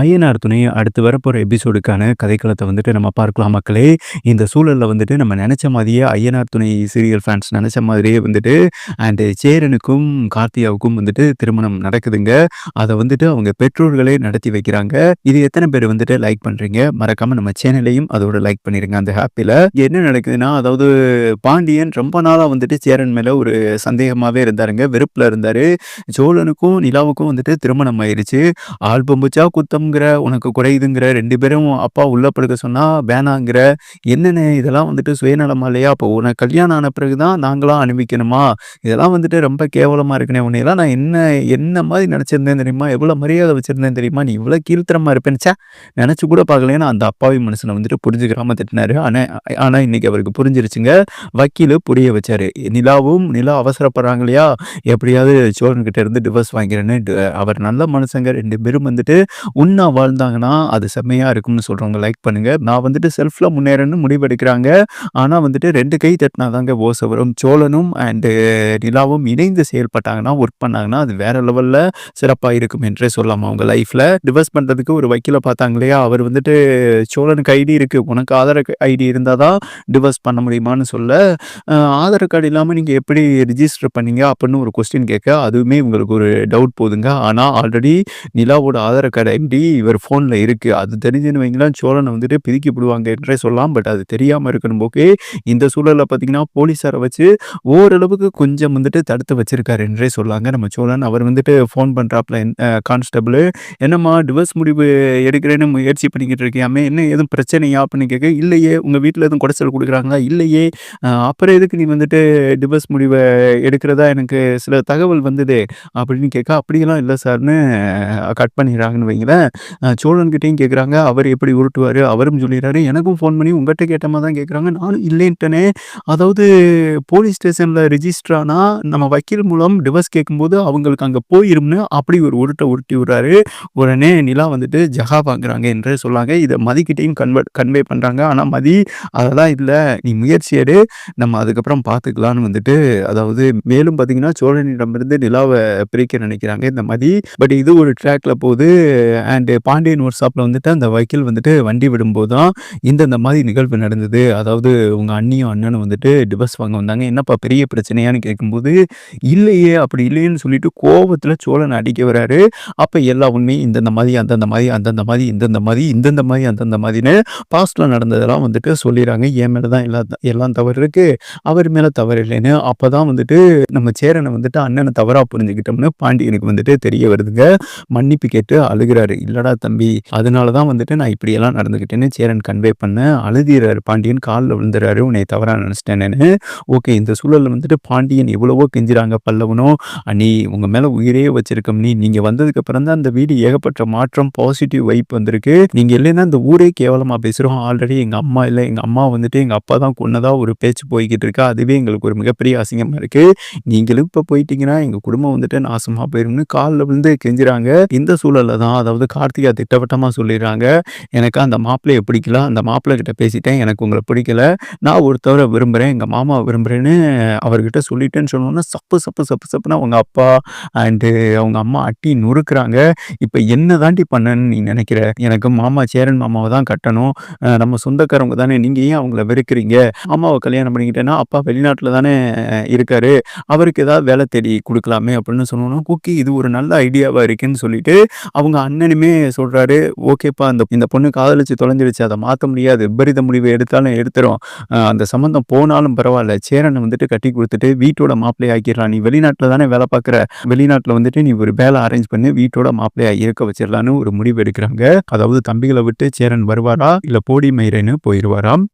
ஐயனார் துணை அடுத்து வரப்போற எபிசோடுக்கான கதைக்களத்த வந்துட்டு நம்ம பார்க்கலாம் மக்களே. இந்த சூழல்ல வந்துட்டு நம்ம நெனச்ச மாதிரியே ஐயனார் துணை சீரியல் ஃபேன்ஸ் நெனச்ச மாதிரியே வந்துட்டு சேரனுக்கும், கார்த்தியாவுக்கும் வந்துட்டு திருமணம் நடக்குதுங்க. அத வந்துட்டு அவங்க பெற்றோர்களே நடத்தி வைக்கிறாங்க. இது எத்தன பேர் வந்துட்டு லைக் பண்றீங்க? மறக்காம நம்ம சேனலையும் அதோட லைக் பண்ணிருங்க அந்த ஹேப்பில. என்ன நடக்குதுன்னா, அதாவது பாண்டியன் ரொம்ப நாளா வந்துட்டு சேரன் மேல ஒரு சந்தேகமாவே இருந்தாருங்க. வெறுப்புல இருந்தாரு. சோழனுக்கும், நிலாவுக்கும் வந்துட்டு திருமணம் ஆயிருச்சு. ஆல்பம் வச்சா குத்தம்ங்கிற, உனக்கு குறையுதுங்கிற, 2 பேரும் அப்பா உள்ள படுக்க சொன்னா வேணாங்கிற, என்னண்ணே இதெல்லாம் வந்துட்டு சுயநலமா இல்லையா? அப்போ உனக்கு கல்யாணம் ஆன பிறகு தான் நாங்கலாம் அனுபவிக்கணுமா? இதெல்லாம் வந்துட்டு ரொம்ப கேவலமா இருக்குண்ணே. உன்னையெல்லாம் நான் என்ன என்ன மாரி நெனச்சிருந்தேன் தெரியுமா? எவ்வளோ மரியாதை வச்சிருந்தேன் தெரியுமா? நீ இவ்வளோ கீழ்த்தரமா இருப்பேன்னு நெனச்சு கூட பார்க்கலையேன்னு அந்த அப்பாவி மனுஷன வந்துட்டு புரிஞ்சுக்காம திட்டினாரு. ஆனா ஆனா இன்னைக்கு அவருக்கு புரிஞ்சிருச்சுங்க. வக்கீலு புரிய வச்சாரு. நிலா அவசரப்படுறாங்க இல்லையா? எப்படியாவது சோழன்கிட்ட இருந்து டிவோர்ஸ் வாங்கிறேன்னு அவர் நல்ல மனுஷங்க 2 பேரும் வந்துட்டு உண்ணா வாழ்ந்தாங்கன்னா அது செம்மையா இருக்கும்னு சொல்றவங்க லைக் பண்ணுங்க. நான் வந்துட்டு செல்ஃப்ல முன்னேறன்னு முடிவெடுக்கிறாங்க. ஆனா வந்துட்டு 2 கை தட்டினாதாங்க ஓசை வரும். சோழனும் நிலாவும் இணைந்து செயல்பட்டாங்கன்னா, ஒர்க் பண்ணாங்கன்னா அது வேற லெவல்ல சிறப்பா இருக்கும் என்றே சொல்லலாம். அவங்க லைஃப்ல டிவோர்ஸ் பண்றதுக்கு ஒரு வக்கீல பார்த்தாங்க இல்லையா? அவர் வந்துட்டு சோழனுக்கு ஐடி இருக்கு. உனக்கு ஆதார் ஐடி இருந்தா தான் டிவோர்ஸ் பண்ண முடியுமான்னு சொல்ல, ஆதார் கார்டு இல்லாம நீங்க எப்படி ரிஜிஸ்டர் பண்ணீங்க? அப்படின்னு ஒரு கொஸ்டின் கேட்க, அதுவுமே இவங்களுக்கு ஒரு டவுட் போகுதுங்க. ஆனா ஆல்ரெடி நிலாவோட ஆதார் கார்டு ஐடி இவர் ஃபோன்ல இருக்கு. அது தெரிஞ்சுன்னு வைங்களேன், சோழனை வந்துட்டு பிதுக்கிப்பிடுவாங்க என்றே சொல்லலாம். பட் அது தெரியாம இருக்கணும் போக்கே, இந்த சூழல்ல பார்த்தீங்கன்னா, போலீஸார வச்சு ஓரளவுக்கு கொஞ்சம் வந்துட்டு தடுத்து வச்சிருக்காரு என்றே சொல்லாங்க நம்ம சோழன். அவர் வந்துட்டு ஃபோன் பண்றாப்ல கான்ஸ்டபிளு, "என்னம்மா டிவோர்ஸ் முடிவு எடுக்கிறேன்னு முயற்சி பண்ணிக்கிட்டு இருக்கியாமே, என்ன எதுவும் பிரச்சனையா?" அப்படின்னு கேட்க, "இல்லையே." "உங்க வீட்ல எதுவும் குடைச்சல் குடுக்குறாங்களா?" "இல்லையே." "அப்புறம் எதுக்கு நீ வந்துட்டு டிவோர்ஸ் முடிவ எடுக்கிறதா எனக்கு சில தகவல் வந்ததே." அப்படின்னு கேட்க, "அப்படியெல்லாம் இல்ல சார்ன்னு" கட் பண்ணிடுறாங்கன்னு வைங்களேன். சோழன்கிட்டயும் கேட்குறாங்க. அவர் எப்படி உருட்டுவாரு? அவரும் சொல்லிடுறாரு, "எனக்கும் ஃபோன் பண்ணி உங்கட்ட கேட்ட மாரி தான் கேட்குறாங்க. நானும் இல்லேன்ட்டேனே." அதாவது போலீஸ் ஸ்டேஷன்ல ரிஜிஸ்டர் ஆனா, நம்ம வக்கீல் மூலம் டிவோர்ஸ் கேட்கும்போது அவங்களுக்கு அங்க போயிரும்னு அப்படி ஒரு உருட்டி விடுறாரு. உடனே நிலா வந்துட்டு ஜகா வாங்குறாங்க என்றே சொல்லாங்க. இத மதிக்கிட்டயும் கன்வே பண்றாங்க. ஆனா மதி அதெல்லாம் இல்ல. நீ முயற்சி எடு. நம்ம அதுக்கப்புறம் பார்த்துக்கலான்னு வந்துட்டு அதாவது மேலும் பார்த்தீங்கன்னா, சோழனிடமிருந்து நிலாவ பிரிக்க நினைக்கிறாங்க இந்த மதி. பட் இது ஒரு ட்ராக்ல போகுது. பாண்டியன் ஒர்க் ஷாப்ல வந்துட்டு அந்த வக்கீல் வந்துட்டு வண்டி விடும்போது தான் இந்த மாதிரி நிகழ்வு நடந்தது. அதாவது உங்க அண்ணியும் அண்ணனும் வந்துட்டு டிவோர்ஸ் வாங்க வந்தாங்க. என்னப்பா பெரிய பிரச்சனையான்னு கேட்கும்போது, இல்லையே அப்படி இல்லையேன்னு சொல்லிட்டு கோவத்துல சோழன் அடிக்க வராரு. அப்ப எல்லா உண்மையும் இந்தந்த மாதிரி, அந்தந்த மாதிரி, அந்தந்த மாதிரி, இந்தந்த மாதிரி, இந்தந்த மாதிரி, அந்தந்த மாதிரின்னு பாஸ்ட்ல நடந்ததெல்லாம் வந்துட்டு சொல்லிடுறாங்க. என் மேல தான் எல்லாம் தவறு இருக்கு. அவர் மேல தவறு இல்லைன்னு. அப்பதான் வந்துட்டு நம்ம சேரனை வந்துட்டு அண்ணனை தவறா புரிஞ்சுக்கிட்டோம்னு பாண்டியனுக்கு வந்துட்டு தெரிய வருதுங்க. மன்னிப்பு கேட்டு அழுகிறாரு. இல்லடா தம்பி, அதனால தான் வந்துட்டு நான் இப்படியெல்லாம் நடந்துக்கிட்டேன்னு சேரன் கன்வே பண்ண அழுதிறாரு. பாண்டியன் காலில் விழுந்துறாரு. உன்னை தவறா நினைச்சிட்டேன்னு. ஓகே, இந்த சூழல்ல வந்துட்டு பாண்டியன் எவ்வளவோ கெஞ்சுறாங்க பல்லவனும். "அண்ணி உங்க மேல உயிரே வச்சிருக்கோம் நீ. நீங்க வந்ததுக்கு அப்புறம் தான் அந்த வீடு ஏகப்பட்ட மாற்றம், பாசிட்டிவ் வைப் வந்திருக்கு. நீங்க இல்லைன்னா இந்த ஊரே கேவலமா பேசுறோம். ஆல்ரெடி எங்க அம்மா இல்ல, எங்க அம்மா வந்துட்டு எங்க அப்பா தான் கொன்னதா ஒரு பேச்சு போய்கிட்டு இருக்கு. அதுவே எங்களுக்கு ஒரு மிகப்பெரிய அசிங்கமா இருக்கு. நீங்களும் இப்ப போயிட்டீங்கன்னா எங்க குடும்பம் வந்துட்டு நாசமா போயிரும்னு காலில் விழுந்து கெஞ்சுறாங்க. இந்த சூழல்ல தான் அதாவது கார்த்திகா திட்டவட்டமா சொல்லிடுறாங்க, "எனக்கு அந்த மாப்பிள்ளைய பிடிக்கல. அந்த மாப்பிள்ளை கிட்ட பேசிட்டேன். எனக்கு உங்கள பிடிக்கல. நான் ஒருத்தவர விரும்புறேன். எங்க மாமாவ விரும்புறேன்னு" அவர்கிட்ட சொல்லிட்டேன்னு சொன்னோனே சப்பு சப்பு சப்பு சப்புன்னு அவங்க அப்பா அவங்க அம்மா அட்டி நொறுக்குறாங்க. "இப்ப என்ன தாண்டி பண்ணேன்னு நீ நினைக்கிற? எனக்கு மாமா சேரன் மாமாவ தான் கட்டணும். நம்ம சொந்தக்காரவங்க தானே. நீங்க ஏன் அவங்கள வெறுக்கிறீங்க? மாமாவ கல்யாணம் பண்ணிக்கிட்டேன்னா அப்பா வெளிநாட்டுல தானே இருக்காரு. அவருக்கு ஏதாவது வேலை தேடி குடுக்கலாமே." அப்படின்னு சொன்னோனே, "குக்கி இது ஒரு நல்ல ஐடியாவா இருக்கேன்னு" சொல்லிட்டு அவங்க அண்ணனுமே சொல்றாரு, "ஓகேப்பா, இந்த பொண்ணு காதலிச்சு தொலைஞ்சிருச்சு. அத மாத்த முடியாது. விபரீத முடிவு எடுத்தாலும் எடுத்துரும். அந்த சம்மந்தம் போனாலும் பரவால்ல. சேரன வந்துட்டு கட்டி குடுத்துட்டு வீட்டோட மாப்பிள்ளை ஆக்கிடலாம். நீ வெளிநாட்டுல தானே வேலை பார்க்குற. வெளிநாட்டுல வந்துட்டு நீ ஒரு வேலை அரேஞ்ச் பண்ணி வீட்டோட மாப்பிள்ளையா இருக்க வச்சிடலான்னு" ஒரு முடிவு எடுக்கிறாங்க. அதாவது தம்பிகள விட்டு சேரன் வருவாரா? இல்ல போடி மயிரேன்னு போயிருவாராம்.